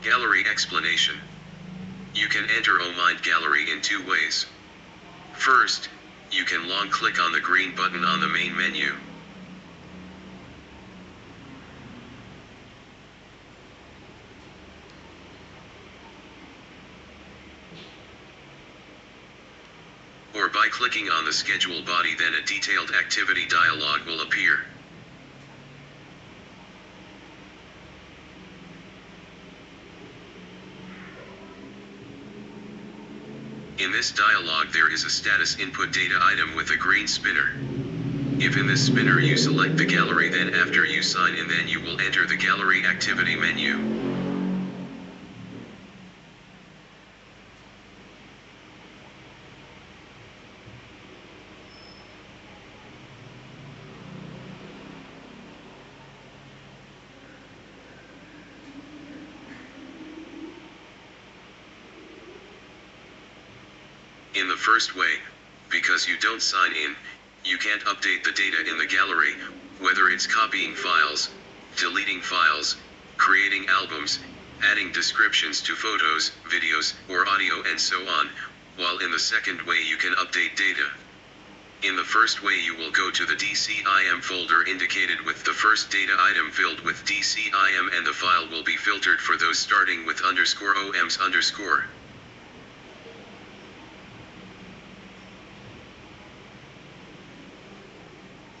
Gallery explanation. You can enter OMind Gallery in two ways. First, you can long click on the green button on the main menu. Or by clicking on the schedule body, then a detailed activity dialog will appear. In this dialog there is a status input data item with a green spinner. If in this spinner you select the gallery, then after you sign in, then you will enter the gallery activity menu. In the first way, because you don't sign in, you can't update the data in the gallery, whether it's copying files, deleting files, creating albums, adding descriptions to photos, videos, or audio and so on, while in the second way you can update data. In the first way you will go to the DCIM folder indicated with the first data item filled with DCIM, and the file will be filtered for those starting with _OMS_.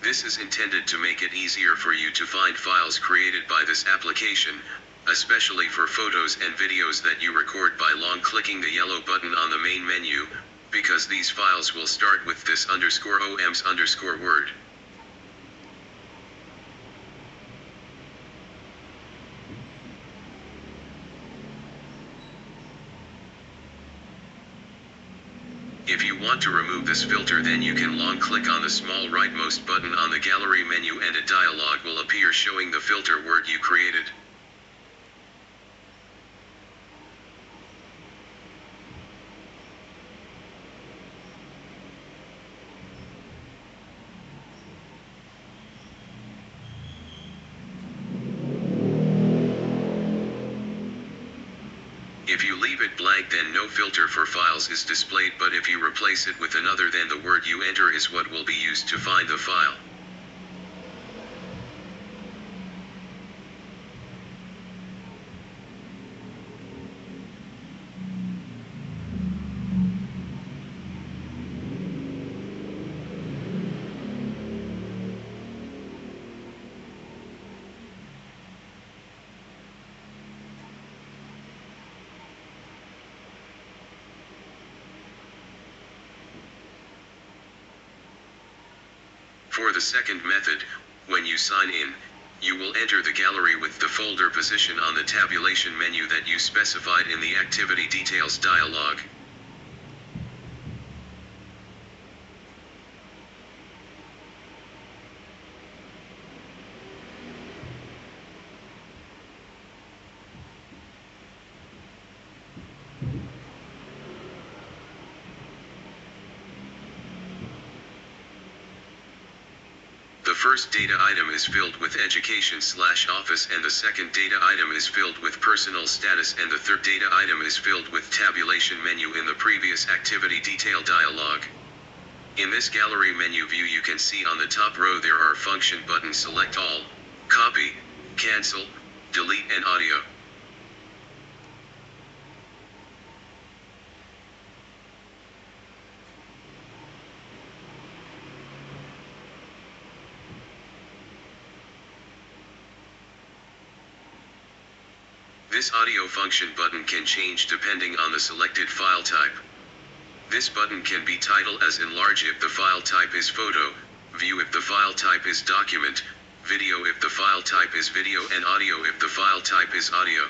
This is intended to make it easier for you to find files created by this application, especially for photos and videos that you record by long clicking the yellow button on the main menu, because these files will start with this _OMS_ word. If you want to remove this filter, then you can long click on the small rightmost button on the gallery menu and a dialog will appear showing the filter word you created. If you leave it blank, then no filter for files is displayed, but if you replace it with another, then the word you enter is what will be used to find the file. For the second method, when you sign in, you will enter the gallery with the folder position on the tabulation menu that you specified in the activity details dialog. The first data item is filled with education/office, and the second data item is filled with personal status, and the third data item is filled with tabulation menu in the previous activity detail dialog. In this gallery menu view, you can see on the top row there are function buttons: select all, copy, cancel, delete, and audio. This audio function button can change depending on the selected file type. This button can be titled as enlarge if the file type is photo, view if the file type is document, video if the file type is video, and audio if the file type is audio.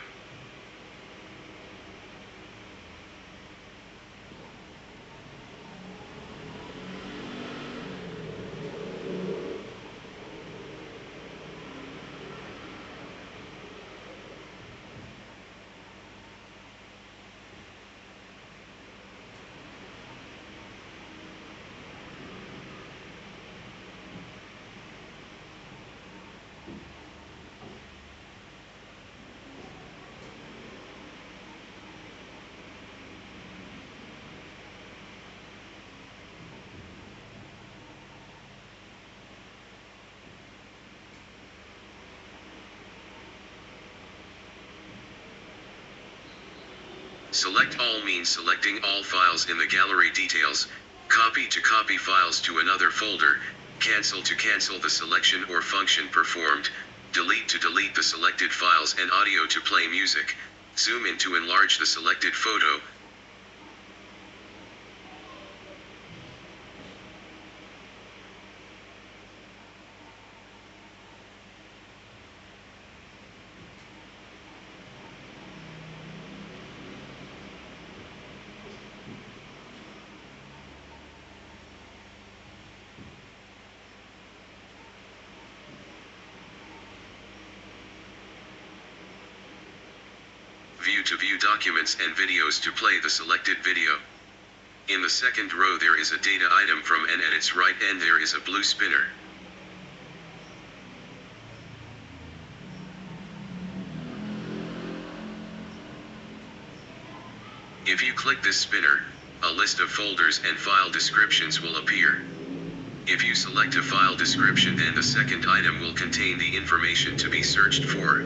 Select all means selecting all files in the gallery details, copy to copy files to another folder, cancel to cancel the selection or function performed, delete to delete the selected files and audio to play music, zoom in to enlarge the selected photo. View to view documents and videos to play the selected video. In the second row there is a data item from and at its right end there is a blue spinner. If you click this spinner, a list of folders and file descriptions will appear. If you select a file description, then the second item will contain the information to be searched for.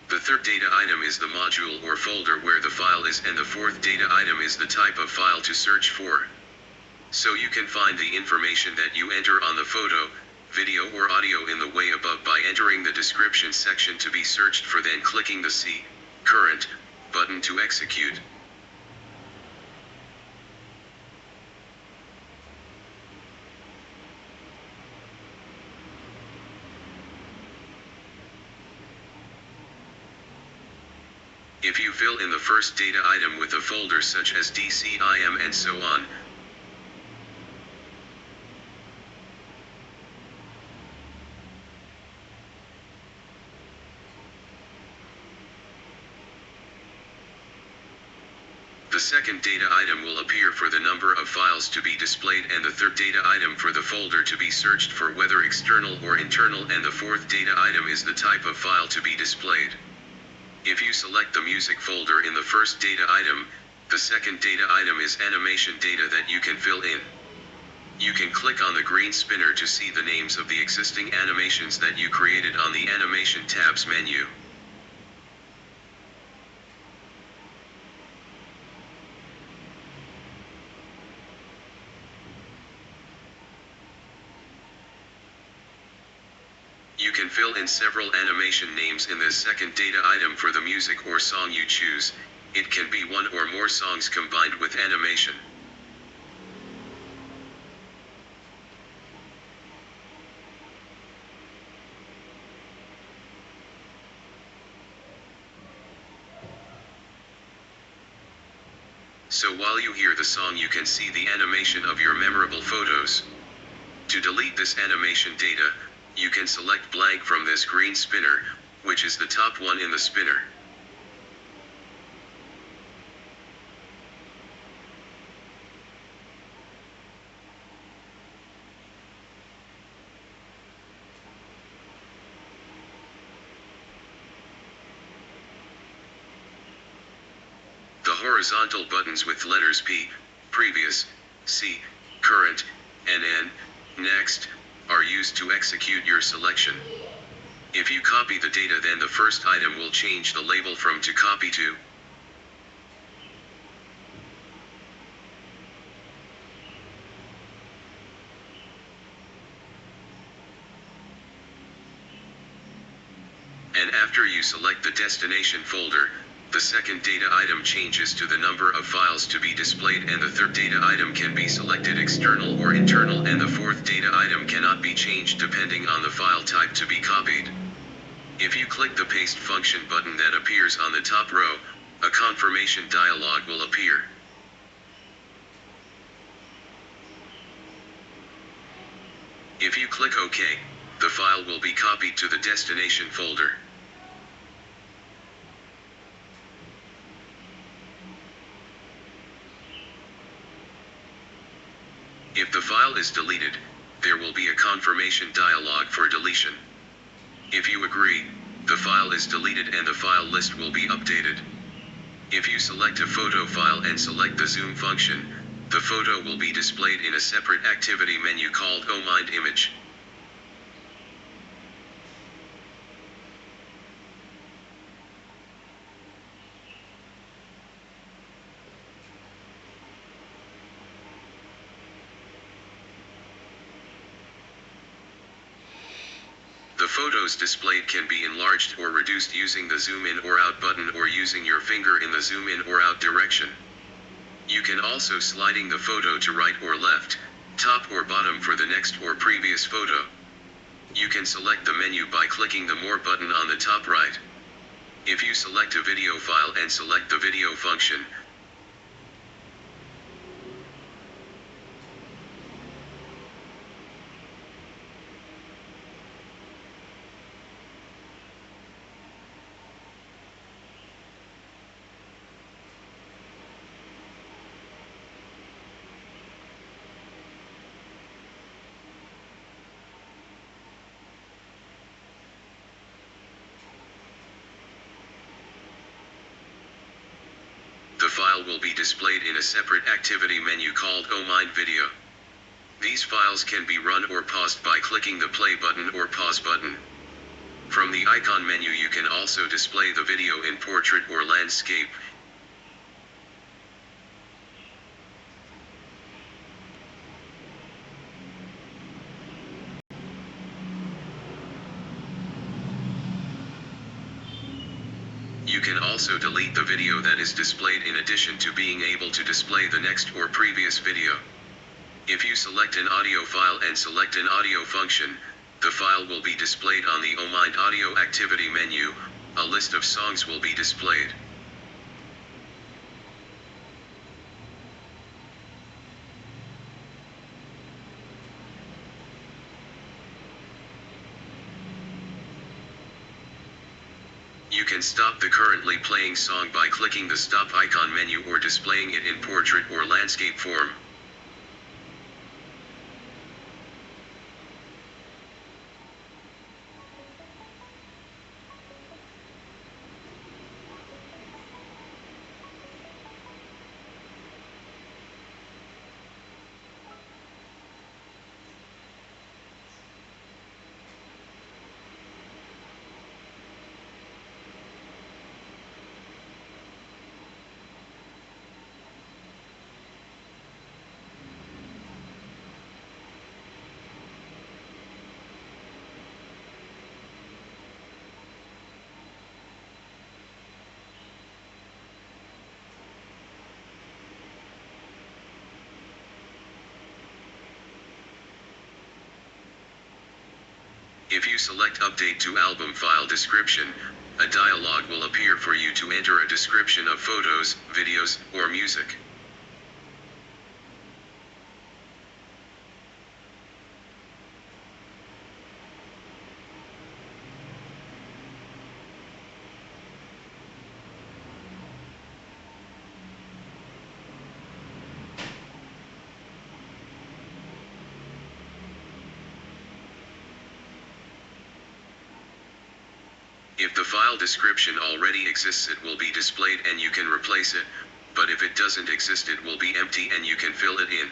The third data item is the module or folder where the file is, and the fourth data item is the type of file to search for. So you can find the information that you enter on the photo, video or audio in the way above by entering the description section to be searched for, then clicking the See Current button to execute. If you fill in the first data item with a folder such as DCIM and so on, the second data item will appear for the number of files to be displayed, and the third data item for the folder to be searched for, whether external or internal, and the fourth data item is the type of file to be displayed. If you select the music folder in the first data item, the second data item is animation data that you can fill in. You can click on the green spinner to see the names of the existing animations that you created on the Animation tabs menu. You can fill in several animation names in this second data item for the music or song you choose. It can be one or more songs combined with animation. So while you hear the song, you can see the animation of your memorable photos. To delete this animation data, you can select blank from this green spinner, which is the top one in the spinner. The horizontal buttons with letters P, Previous, C, Current, and N, Next, are used to execute your selection. If you copy the data, then the first item will change the label from to copy to. And after you select the destination folder, the second data item changes to the number of files to be displayed, and the third data item can be selected external or internal, and the fourth data item cannot be changed depending on the file type to be copied. If you click the paste function button that appears on the top row, a confirmation dialog will appear. If you click OK, the file will be copied to the destination folder. If the file is deleted, there will be a confirmation dialog for deletion. If you agree, the file is deleted and the file list will be updated. If you select a photo file and select the zoom function, The photo will be displayed in a separate activity menu called OMind Image. The photos displayed can be enlarged or reduced using the zoom in or out button or using your finger in the zoom in or out direction. You can also sliding the photo to right or left, top or bottom for the next or previous photo. You can select the menu by clicking the More button on the top right. If you select a video file and select the video function, the file will be displayed in a separate activity menu called OMind Video. These files can be run or paused by clicking the play button or pause button. From the icon menu you can also display the video in portrait or landscape. You can also delete the video that is displayed in addition to being able to display the next or previous video. If you select an audio file and select an audio function, the file will be displayed on the OMind Audio activity menu. A list of songs will be displayed. You can stop the currently playing song by clicking the stop icon menu or displaying it in portrait or landscape form. If you select Update to Album File Description, a dialog will appear for you to enter a description of photos, videos, or music. If the file description already exists, it will be displayed and you can replace it, but if it doesn't exist, it will be empty and you can fill it in.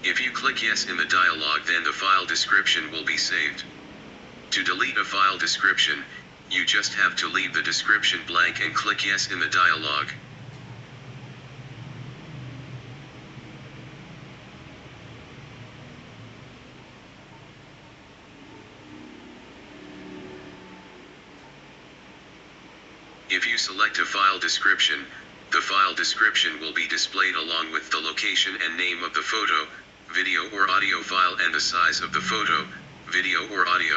If you click yes in the dialog, then the file description will be saved. To delete a file description, you just have to leave the description blank and click yes in the dialog. If you select a file description, the file description will be displayed along with the location and name of the photo, video or audio file and the size of the photo, video or audio.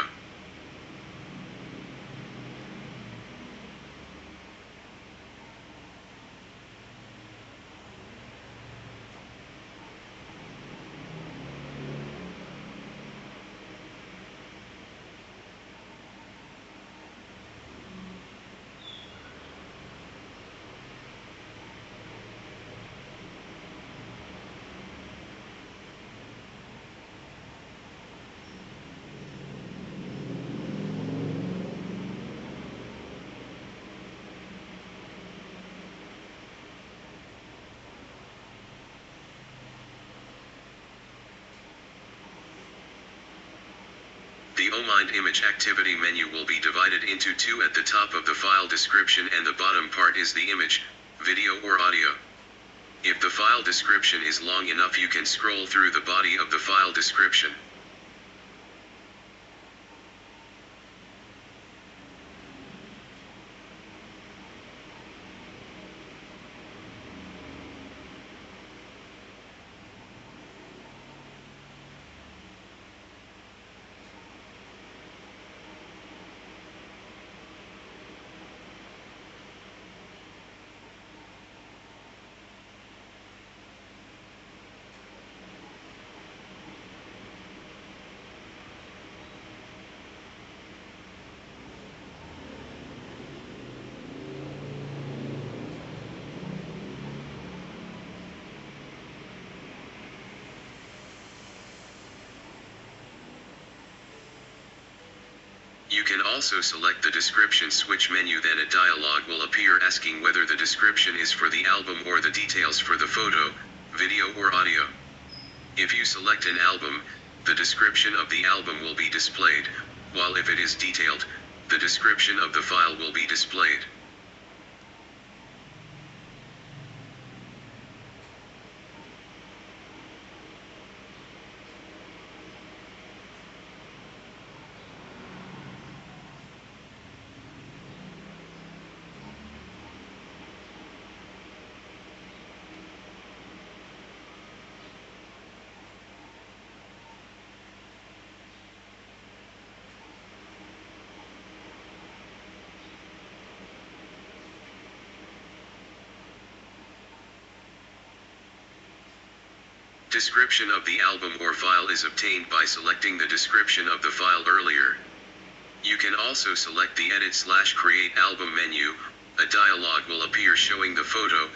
The OMind image activity menu will be divided into two. At the top of the file description and the bottom part is the image, video or audio. If the file description is long enough, you can scroll through the body of the file description. You can also select the description switch menu, then a dialog will appear asking whether the description is for the album or the details for the photo, video or audio. If you select an album, the description of the album will be displayed, while if it is detailed, the description of the file will be displayed. Description of the album or file is obtained by selecting the description of the file earlier. You can also select the Edit/Create Album menu. A dialog will appear showing the photo,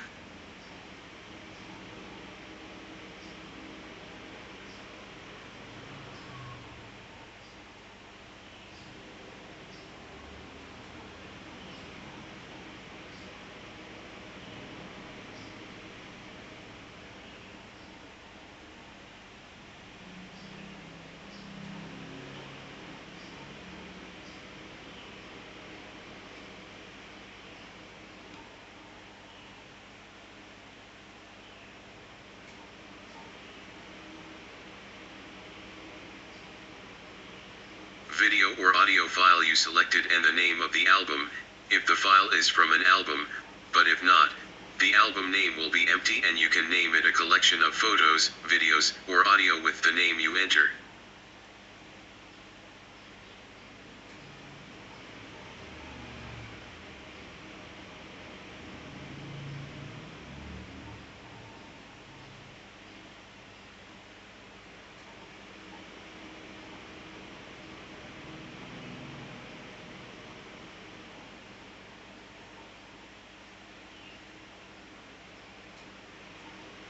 video or audio file you selected, and the name of the album, if the file is from an album, but if not, the album name will be empty and you can name it a collection of photos, videos, or audio with the name you enter.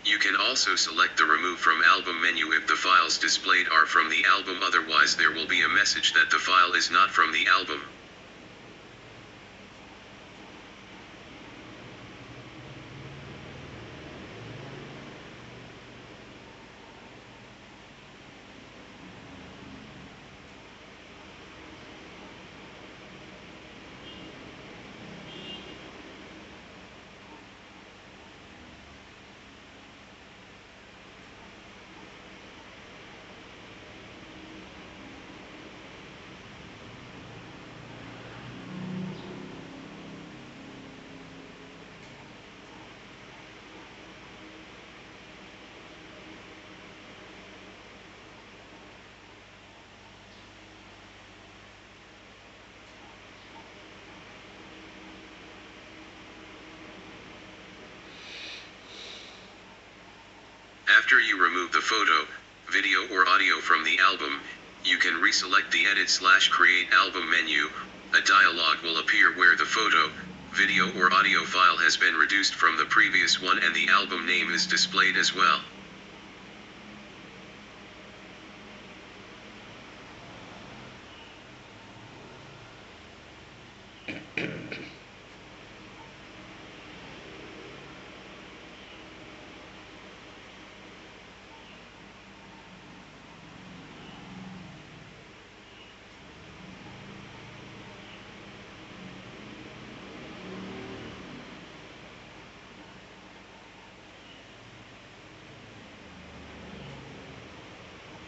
You can also select the Remove from Album menu if the files displayed are from the album, otherwise there will be a message that the file is not from the album. After you remove the photo, video or audio from the album, you can reselect the Edit/Create Album menu. A dialog will appear where the photo, video or audio file has been reduced from the previous one and the album name is displayed as well.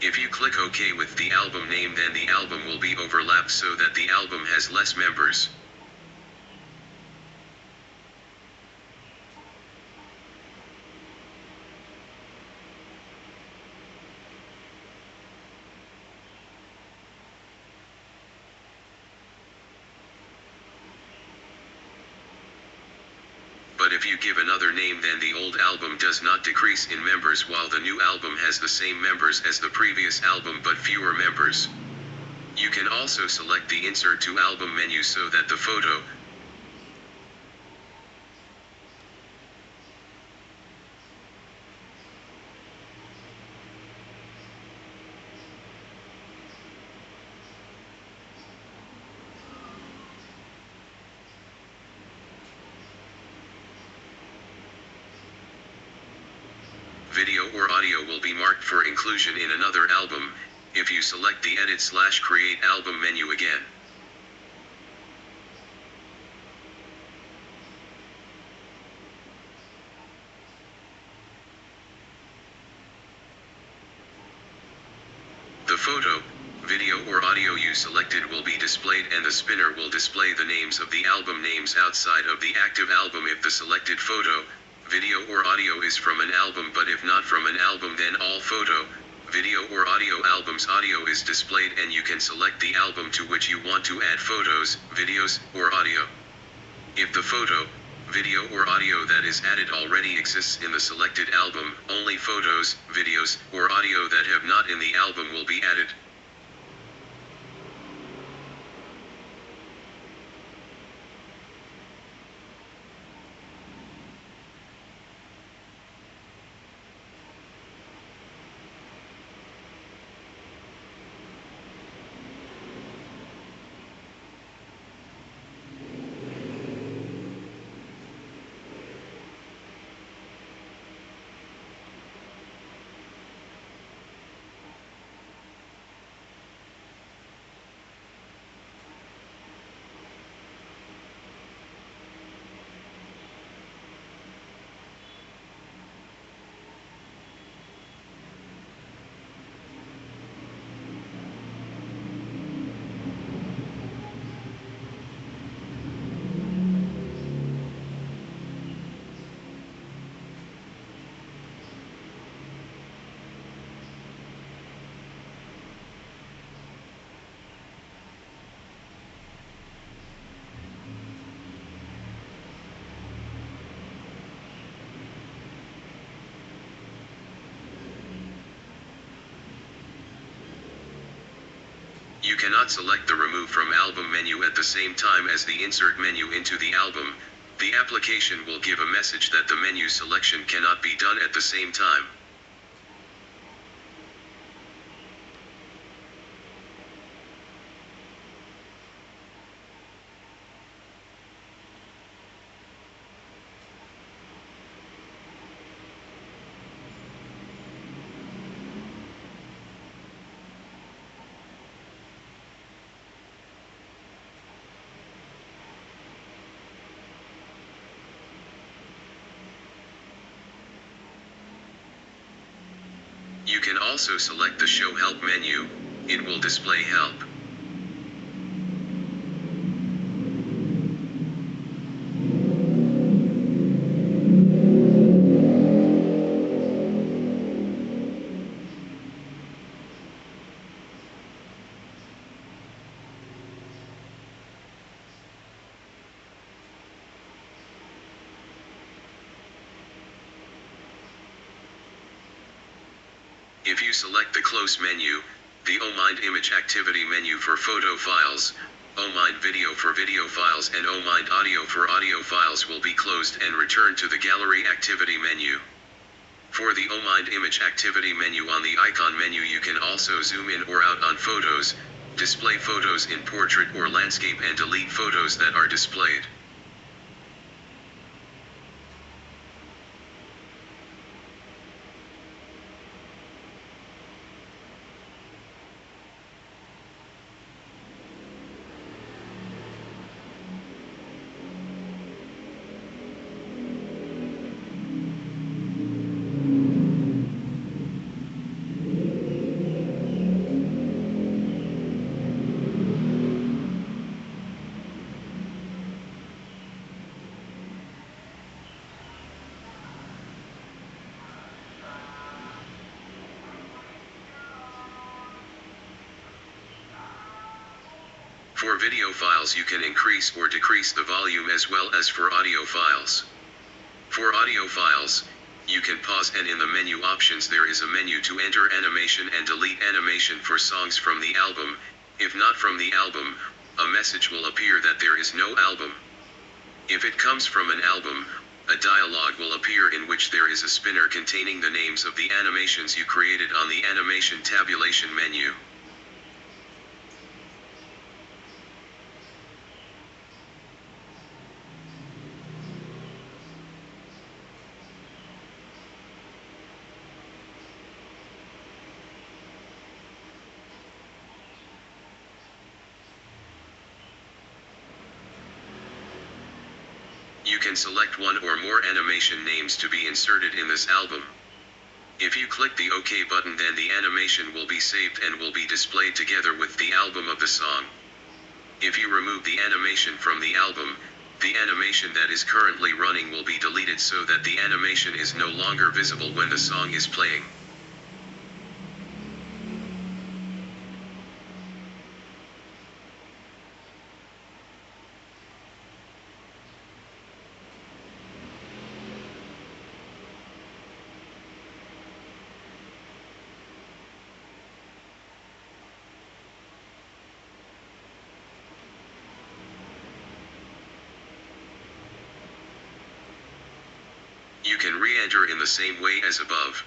If you click OK with the album name, then the album will be overlapped so that the album has less members. But if you give another name, then the old album does not decrease in members, while the new album has the same members as the previous album but fewer members. You can also select the Insert to Album menu so that the photo, video or audio will be marked for inclusion in another album, if you select the Edit/Create Album menu again. The photo, video or audio you selected will be displayed, and the spinner will display the names of the album names outside of the active album if the selected photo, video or audio is from an album, but if not from an album, then all photo, video or audio albums audio is displayed, and you can select the album to which you want to add photos, videos, or audio. If the photo, video or audio that is added already exists in the selected album, only photos, videos, or audio that have not in the album will be added. You cannot select the Remove from Album menu at the same time as the Insert menu into the album. The application will give a message that the menu selection cannot be done at the same time. You can also select the Show Help menu. It will display help. If you select the Close menu, the OMind Image Activity menu for photo files, OMind Video for video files, and OMind Audio for audio files will be closed and returned to the Gallery Activity menu. For the OMind Image Activity menu on the Icon menu, you can also zoom in or out on photos, display photos in portrait or landscape, and delete photos that are displayed. For video files you can increase or decrease the volume as well as for audio files. For audio files, you can pause, and in the menu options there is a menu to enter animation and delete animation for songs from the album. If not from the album, a message will appear that there is no album. If it comes from an album, a dialog will appear in which there is a spinner containing the names of the animations you created on the animation tabulation menu. You can select one or more animation names to be inserted in this album. If you click the OK button, then the animation will be saved and will be displayed together with the album of the song. If you remove the animation from the album, the animation that is currently running will be deleted so that the animation is no longer visible when the song is playing. You can re-enter in the same way as above.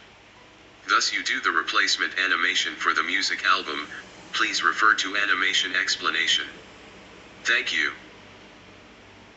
Thus you do the replacement animation for the music album. Please refer to animation explanation. Thank you.